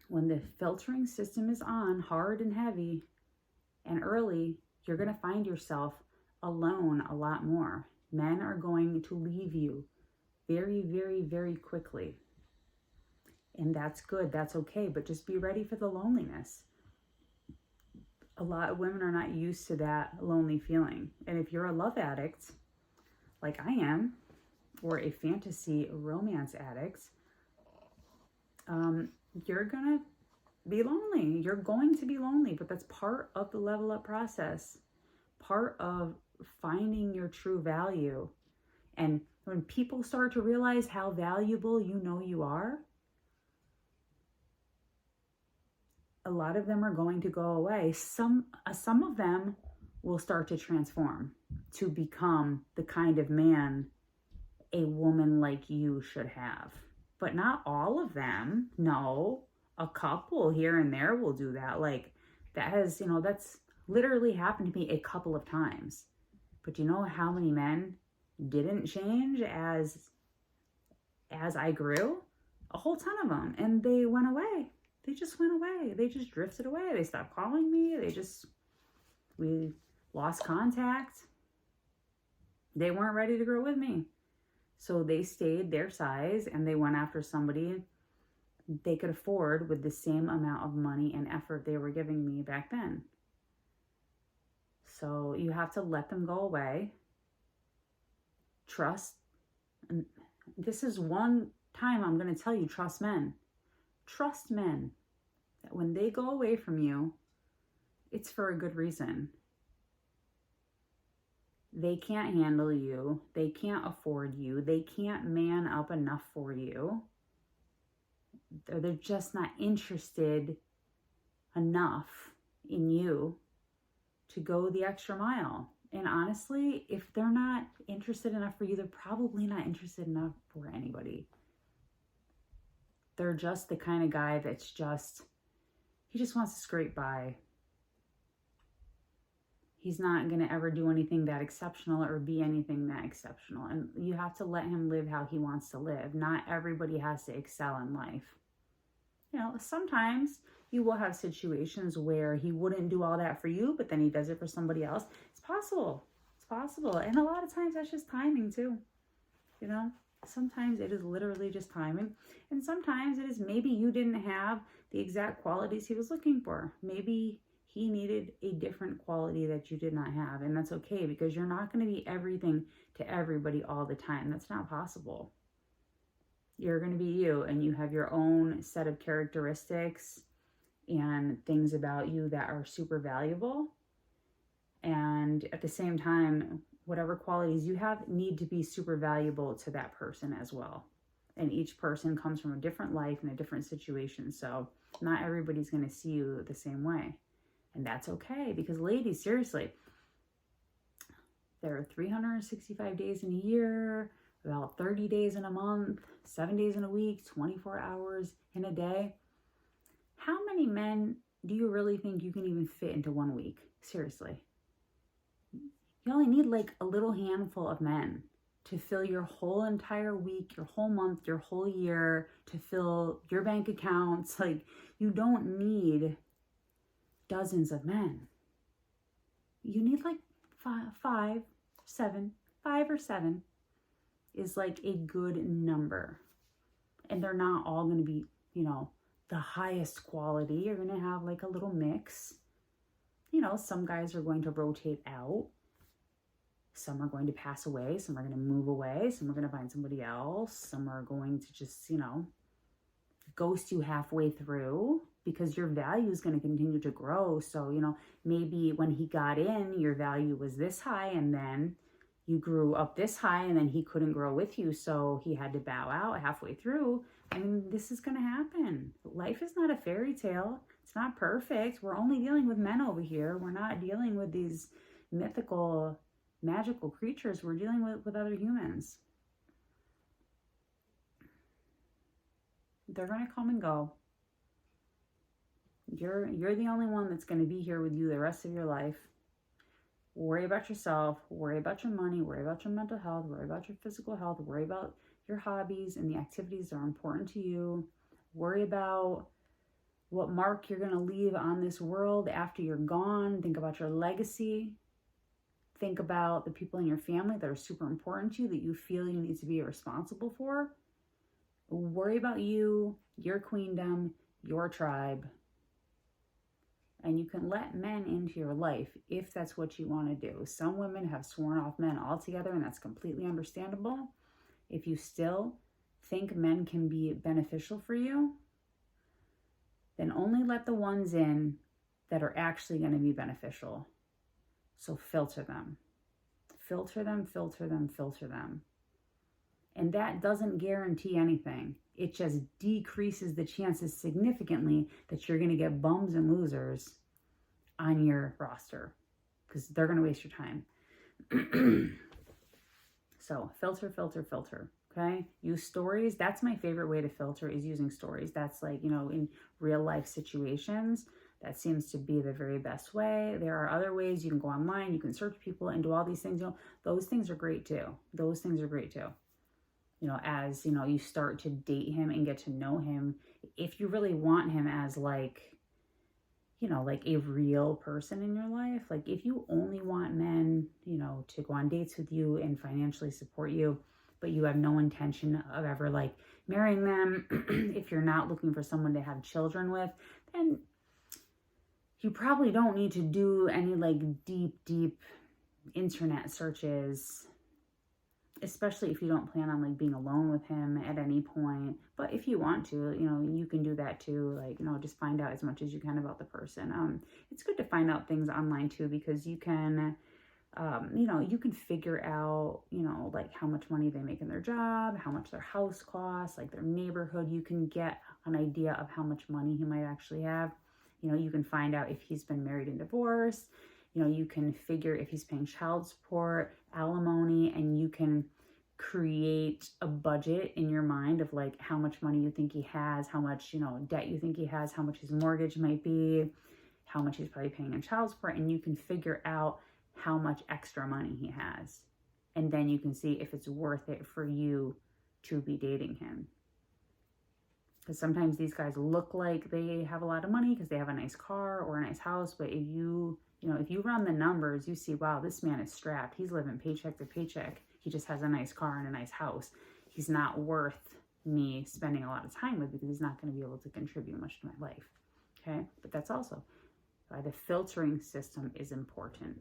When the filtering system is on hard and heavy and early, you're going to find yourself alone a lot more. Men are going to leave you very, very, very quickly. And that's good. That's okay. But just be ready for the loneliness. A lot of women are not used to that lonely feeling. And if you're a love addict, like I am, or a fantasy romance addict, you're going to be lonely. You're going to be lonely, but that's part of the level up process, part of finding your true value. And when people start to realize how valuable you are, a lot of them are going to go away. Some of them will start to transform to become the kind of man a woman like you should have. But not all of them. No, a couple here and there will do that. Like that has, that's literally happened to me a couple of times. But do you know how many men didn't change as I grew? A whole ton of them. And they went away. They just went away. They just drifted away. They stopped calling me. We lost contact. They weren't ready to grow with me. So they stayed their size and they went after somebody they could afford with the same amount of money and effort they were giving me back then. So you have to let them go away. Trust. And this is one time I'm going to tell you, trust men. Trust men that when they go away from you, it's for a good reason. They can't handle you. They can't afford you. They can't man up enough for you. They're just not interested enough in you to go the extra mile. And honestly, if they're not interested enough for you, they're probably not interested enough for anybody. They're just the kind of guy that's he just wants to scrape by. He's not going to ever do anything that exceptional or be anything that exceptional. And you have to let him live how he wants to live. Not everybody has to excel in life. Sometimes you will have situations where he wouldn't do all that for you, but then he does it for somebody else. It's possible. It's possible. And a lot of times that's just timing too. Sometimes it is literally just timing. And sometimes it is maybe you didn't have the exact qualities he was looking for. Maybe he needed a different quality that you did not have. And that's okay, because you're not going to be everything to everybody all the time. That's not possible. You're going to be you, and you have your own set of characteristics and things about you that are super valuable. And at the same time, whatever qualities you have need to be super valuable to that person as well. And each person comes from a different life and a different situation. So not everybody's going to see you the same way. And that's okay, because ladies, seriously, there are 365 days in a year, about 30 days in a month, 7 days in a week, 24 hours in a day. How many men Do you really think you can even fit into 1 week? Seriously. You only need like a little handful of men to fill your whole entire week, your whole month, your whole year, to fill your bank accounts. Like, you don't need dozens of men. You need like five or seven is like a good number. And they're not all going to be, the highest quality. You're going to have like a little mix. Some guys are going to rotate out. Some are going to pass away. Some are going to move away. Some are going to find somebody else. Some are going to just, ghost you halfway through, because your value is going to continue to grow. So, maybe when he got in, your value was this high, and then you grew up this high, and then he couldn't grow with you. So he had to bow out halfway through. I mean, this is going to happen. Life is not a fairy tale. It's not perfect. We're only dealing with men over here. We're not dealing with these mythical, magical creatures. We're dealing with other humans. They're going to come and go. You're the only one that's going to be here with you the rest of your life. Worry about yourself. Worry about your money. Worry about your mental health. Worry about your physical health. Worry about your hobbies and the activities that are important to you. Worry about what mark you're going to leave on this world after you're gone. Think about your legacy. Think about the people in your family that are super important to you, that you feel you need to be responsible for. Worry about you, your queendom, your tribe. And you can let men into your life if that's what you want to do. Some women have sworn off men altogether, and that's completely understandable. If you still think men can be beneficial for you, then only let the ones in that are actually going to be beneficial. So filter them. Filter them, filter them, filter them. And that doesn't guarantee anything. It just decreases the chances significantly that you're going to get bums and losers on your roster, because they're going to waste your time. So filter, filter, filter. Okay. Use stories. That's my favorite way to filter, is using stories. That's like, in real life situations, that seems to be the very best way. There are other ways. You can go online, you can search people and do all these things. Those things are great too. Those things are great too. As, you start to date him and get to know him, if you really want him as like a real person in your life, like if you only want men, to go on dates with you and financially support you, but you have no intention of ever like marrying them, if you're not looking for someone to have children with, then you probably don't need to do any like deep internet searches, especially if you don't plan on like being alone with him at any point. But if you want to, you can do that too. Like, just find out as much as you can about the person. It's good to find out things online too, because you can, you can figure out, like how much money they make in their job, how much their house costs, like their neighborhood. You can get an idea of how much money he might actually have. You can find out if he's been married and divorced. You can figure if he's paying child support, alimony, and you can create a budget in your mind of like how much money you think he has, how much, debt you think he has, how much his mortgage might be, how much he's probably paying in child support, and you can figure out how much extra money he has. And then you can see if it's worth it for you to be dating him. Because sometimes these guys look like they have a lot of money because they have a nice car or a nice house, but if you run the numbers, you see, wow, this man is strapped. He's living paycheck to paycheck. He just has a nice car and a nice house. He's not worth me spending a lot of time with, because he's not going to be able to contribute much to my life. Okay? But that's also why the filtering system is important.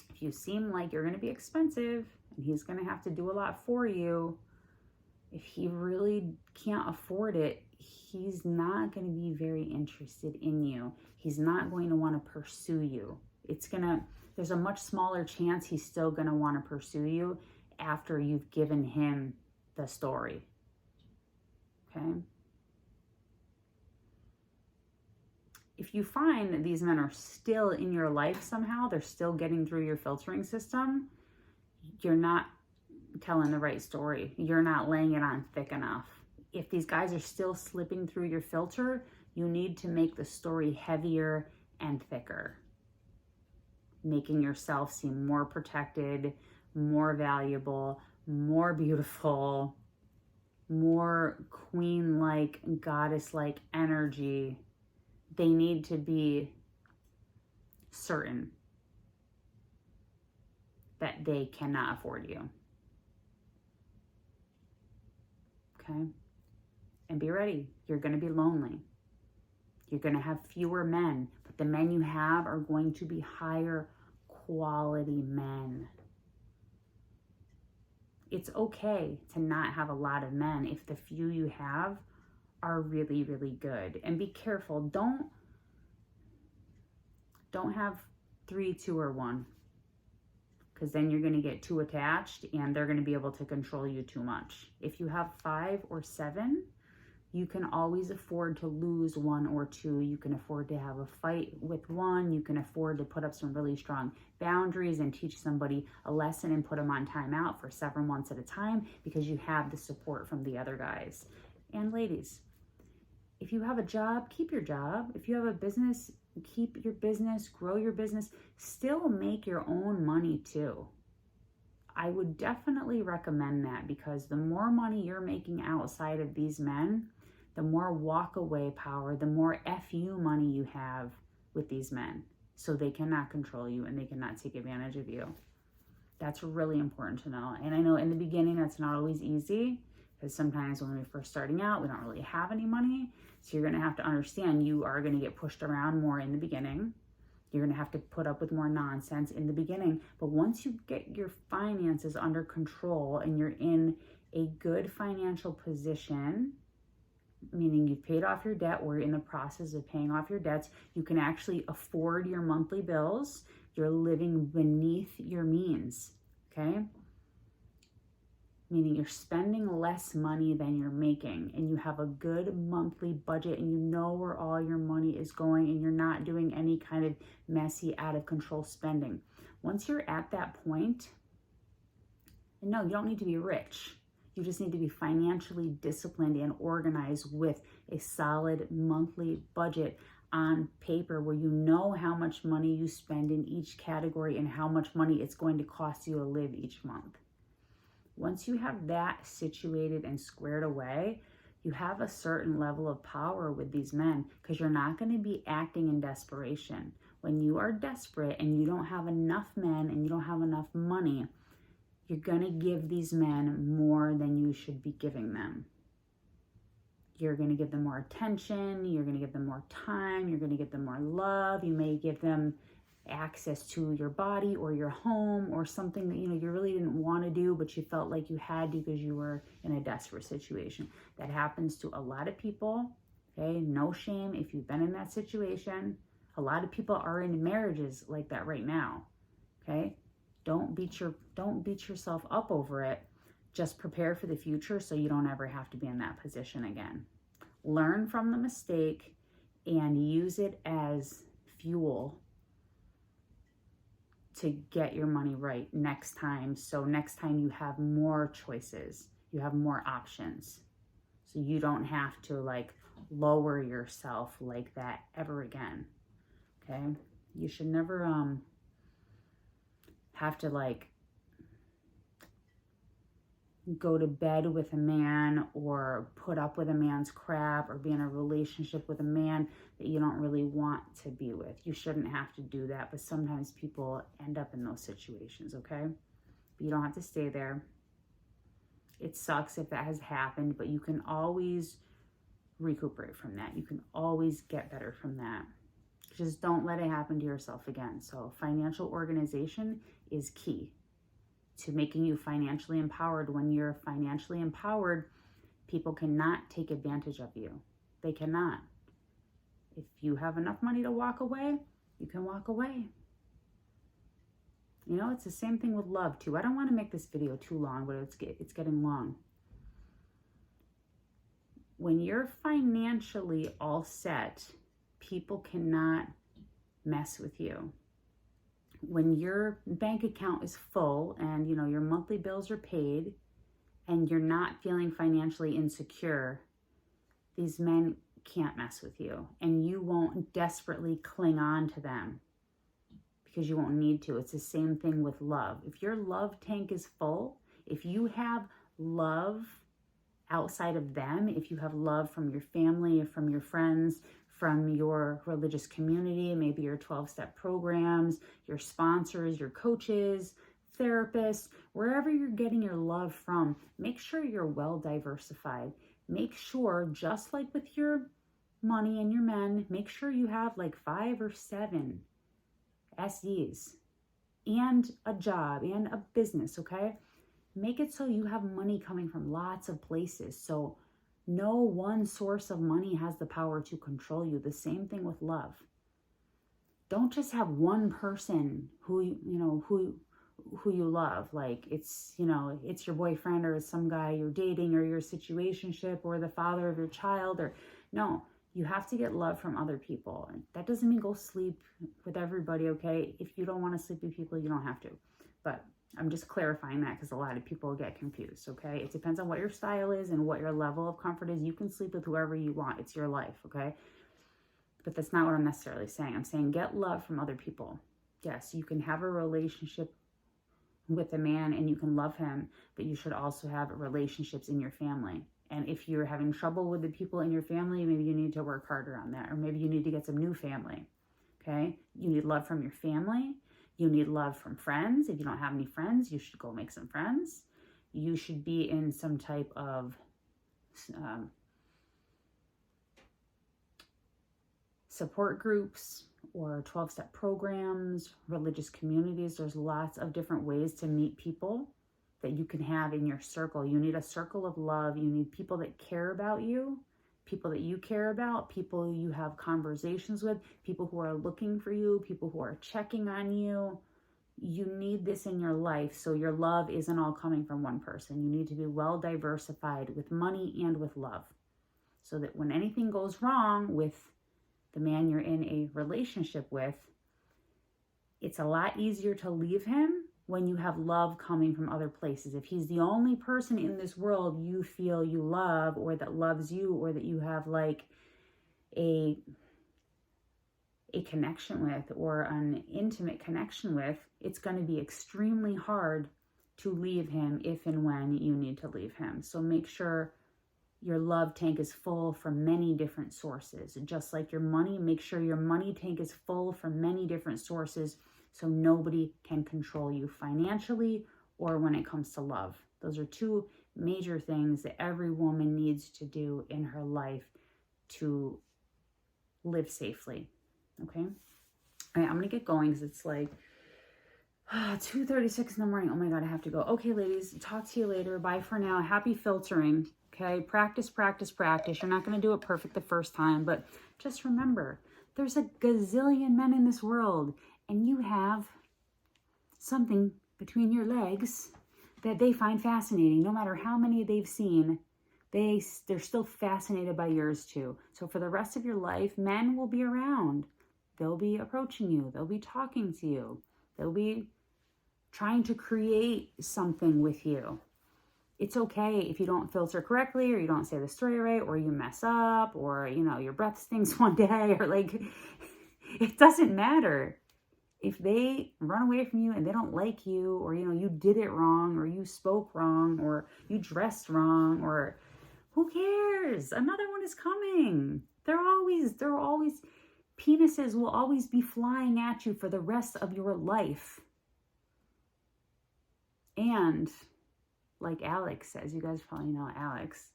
If you seem like you're going to be expensive and he's going to have to do a lot for you, if he really can't afford it, he's not going to be very interested in you. He's not going to want to pursue you. There's a much smaller chance he's still going to want to pursue you after you've given him the story. Okay? If you find that these men are still in your life somehow, they're still getting through your filtering system, you're not telling the right story. You're not laying it on thick enough. If these guys are still slipping through your filter, You need to make the story heavier and thicker, making yourself seem more protected, more valuable, more beautiful, more queen-like, goddess-like energy. They need to be certain that they cannot afford you. Okay? And be ready. You're going to be lonely. You're going to have fewer men, but the men you have are going to be higher quality men. It's okay to not have a lot of men if the few you have are really, really good. And be careful. Don't have 3, 2, or 1. Because then you're going to get too attached and they're going to be able to control you too much. If you have 5 or 7, you can always afford to lose 1 or 2. You can afford to have a fight with 1. You can afford to put up some really strong boundaries and teach somebody a lesson and put them on timeout for several months at a time because you have the support from the other guys. And ladies, if you have a job, keep your job. If you have a business, keep your business, grow your business, still make your own money too. I would definitely recommend that because the more money you're making outside of these men, the more walk away power, the more FU money you have with these men. So they cannot control you and they cannot take advantage of you. That's really important to know. And I know in the beginning, that's not always easy because sometimes when we're first starting out, we don't really have any money. So you're going to have to understand you are going to get pushed around more in the beginning. You're going to have to put up with more nonsense in the beginning. But once you get your finances under control and you're in a good financial position, meaning you've paid off your debt or you're in the process of paying off your debts, you can actually afford your monthly bills. You're living beneath your means, okay? Meaning you're spending less money than you're making and you have a good monthly budget and you know where all your money is going and you're not doing any kind of messy, out of control spending. Once you're at that point, and no, you don't need to be rich. You just need to be financially disciplined and organized with a solid monthly budget on paper where you know how much money you spend in each category and how much money it's going to cost you to live each month. Once you have that situated and squared away, you have a certain level of power with these men because you're not going to be acting in desperation. When you are desperate and you don't have enough men and you don't have enough money, you're going to give these men more than you should be giving them. You're going to give them more attention. You're going to give them more time. You're going to give them more love. You may give them access to your body or your home or something that you really didn't want to do, but you felt like you had to because you were in a desperate situation. That happens to a lot of people. Okay, no shame if you've been in that situation. A lot of people are in marriages like that right now. Okay, don't beat yourself up over it. Just prepare for the future so you don't ever have to be in that position again. Learn from the mistake and use it as fuel to get your money right next time. So next time you have more choices, you have more options. So you don't have to lower yourself like that ever again. Okay? You should never have to go to bed with a man or put up with a man's crap or be in a relationship with a man that you don't really want to be with. You shouldn't have to do that, but sometimes people end up in those situations, okay? But you don't have to stay there. It sucks if that has happened, but you can always recuperate from that. You can always get better from that. Just don't let it happen to yourself again. So financial organization is key to making you financially empowered. When you're financially empowered, people cannot take advantage of you. They cannot. If you have enough money to walk away, you can walk away. It's the same thing with love too. I don't want to make this video too long, but it's getting long. When you're financially all set, people cannot mess with you. When your bank account is full and your monthly bills are paid and you're not feeling financially insecure, these men can't mess with you, and you won't desperately cling on to them because you won't need to. It's the same thing with love. If your love tank is full, if you have love outside of them, if you have love from your family, from your friends, from your religious community, maybe your 12-step programs, your sponsors, your coaches, therapists, wherever you're getting your love from, make sure you're well diversified. Make sure, just like with your money and your men, make sure you have like 5 or 7 SEs and a job and a business, okay? Make it so you have money coming from lots of places. So no one source of money has the power to control you. The same thing with love. Don't just have one person who you love. Like it's your boyfriend or some guy you're dating or your situationship or the father of your child. Or no, you have to get love from other people. And that doesn't mean go sleep with everybody, okay? If you don't want to sleep with people, you don't have to. But I'm just clarifying that because a lot of people get confused, okay? It depends on what your style is and what your level of comfort is. You can sleep with whoever you want. It's your life, okay? But that's not what I'm necessarily saying. I'm saying get love from other people. Yes, you can have a relationship with a man and you can love him, but you should also have relationships in your family. And if you're having trouble with the people in your family, maybe you need to work harder on that. Or maybe you need to get some new family, okay? You need love from your family. You need love from friends. If you don't have any friends, you should go make some friends. You should be in some type of support groups or 12-step programs, religious communities. There's lots of different ways to meet people that you can have in your circle. You need a circle of love. You need people that care about you, people that you care about, people you have conversations with, people who are looking for you, people who are checking on you. You need this in your life so your love isn't all coming from one person. You need to be well diversified with money and with love so that when anything goes wrong with the man you're in a relationship with, it's a lot easier to leave him when you have love coming from other places. If he's the only person in this world you feel you love or that loves you or that you have like a connection with or an intimate connection with, it's going to be extremely hard to leave him if and when you need to leave him. So make sure your love tank is full from many different sources. Just like your money, make sure your money tank is full from many different sources so nobody can control you financially or when it comes to love. Those are 2 major things that every woman needs to do in her life to live safely. Okay? All right, I'm going to get going because it's like 2:36 in the morning. Oh my God, I have to go. Okay, ladies, talk to you later. Bye for now. Happy filtering. Okay, practice, practice, practice. You're not going to do it perfect the first time, but just remember, there's a gazillion men in this world, and you have something between your legs that they find fascinating. No matter how many they've seen, they're still fascinated by yours too. So for the rest of your life, men will be around. They'll be approaching you. They'll be talking to you. They'll be trying to create something with you. It's okay if you don't filter correctly or you don't say the story right or you mess up or, your breath stinks one day or like, it doesn't matter. If they run away from you and they don't like you or, you did it wrong or you spoke wrong or you dressed wrong or who cares? Another one is coming. Penises will always be flying at you for the rest of your life. And like Alex says, you guys probably know Alex,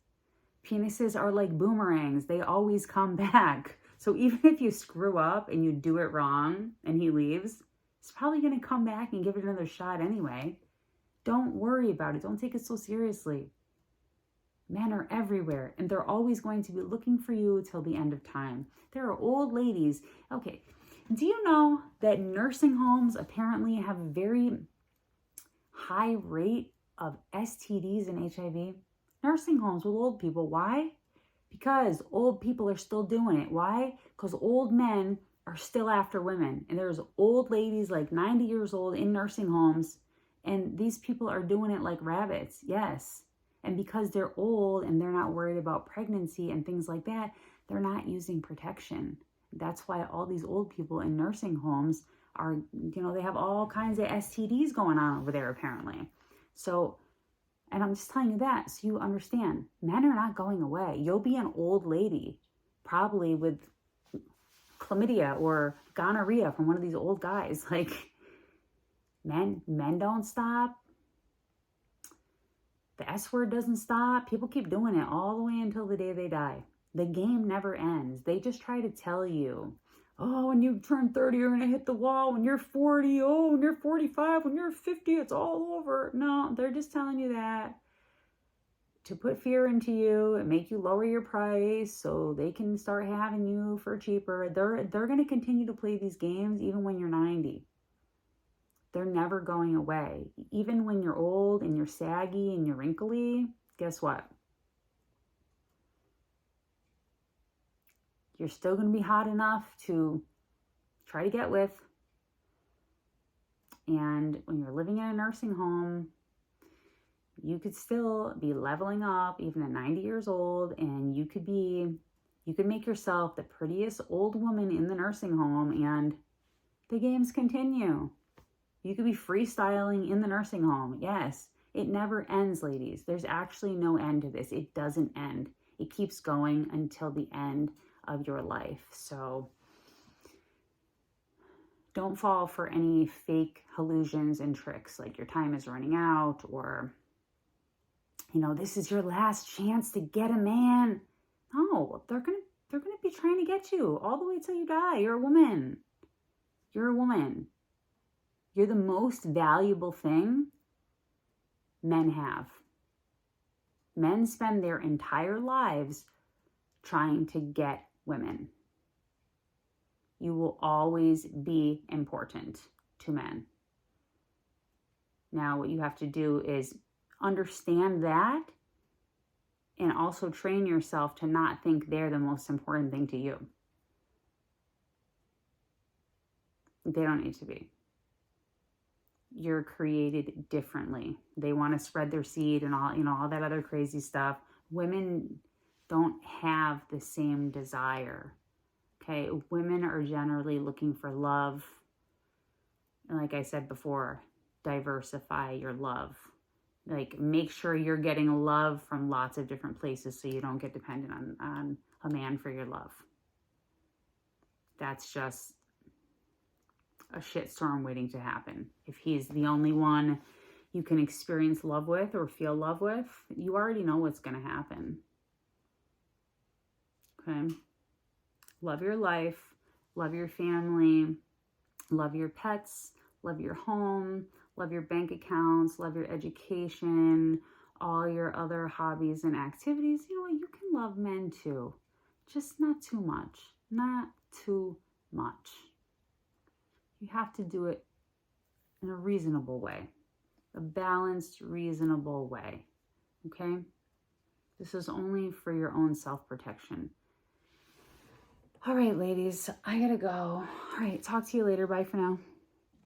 penises are like boomerangs. They always come back. So even if you screw up and you do it wrong and he leaves, he's probably going to come back and give it another shot anyway. Don't worry about it. Don't take it so seriously. Men are everywhere and they're always going to be looking for you till the end of time. There are old ladies. Okay. Do you know that nursing homes apparently have a very high rate of STDs and HIV? Nursing homes with old people. Why? Because old people are still doing it. Why? Because old men are still after women. And there's old ladies like 90 years old in nursing homes. And these people are doing it like rabbits. Yes. And because they're old and they're not worried about pregnancy and things like that, they're not using protection. That's why all these old people in nursing homes are, they have all kinds of STDs going on over there apparently. So, and I'm just telling you that so you understand, men are not going away. You'll be an old lady, probably with chlamydia or gonorrhea from one of these old guys. Like, men don't stop. The S word doesn't stop. People keep doing it all the way until the day they die. The game never ends. They just try to tell you, oh, when you turn 30, you're going to hit the wall. When you're 40, oh, when you're 45, when you're 50, it's all over. No, they're just telling you that to put fear into you and make you lower your price so they can start having you for cheaper. They're going to continue to play these games even when you're 90. They're never going away. Even when you're old and you're saggy and you're wrinkly, guess what? You're still going to be hot enough to try to get with. And when you're living in a nursing home, you could still be leveling up even at 90 years old, and you could make yourself the prettiest old woman in the nursing home, and the games continue. You could be freestyling in the nursing home. Yes, it never ends, ladies. There's actually no end to this. It doesn't end. It keeps going until the end of your life. So don't fall for any fake illusions and tricks like your time is running out, or this is your last chance to get a man. No, they're gonna be trying to get you all the way till you die. You're a woman. You're a woman. You're the most valuable thing men have. Men spend their entire lives trying to get women. You will always be important to men. Now, what you have to do is understand that and also train yourself to not think they're the most important thing to you. They don't need to be. You're created differently. They want to spread their seed and all that other crazy stuff. Women don't have the same desire. Okay, women are generally looking for love. And like I said before, diversify your love. Like, make sure you're getting love from lots of different places so you don't get dependent on a man for your love. That's just a shitstorm waiting to happen. If he's the only one you can experience love with or feel love with, you already know what's going to happen. Okay? Love your life, love your family, love your pets, love your home, love your bank accounts, love your education, all your other hobbies and activities. You can love men too, just not too much. Not too much. You have to do it in a reasonable way, a balanced, reasonable way. Okay? This is only for your own self-protection. All right, ladies, I gotta go. All right, talk to you later. Bye for now.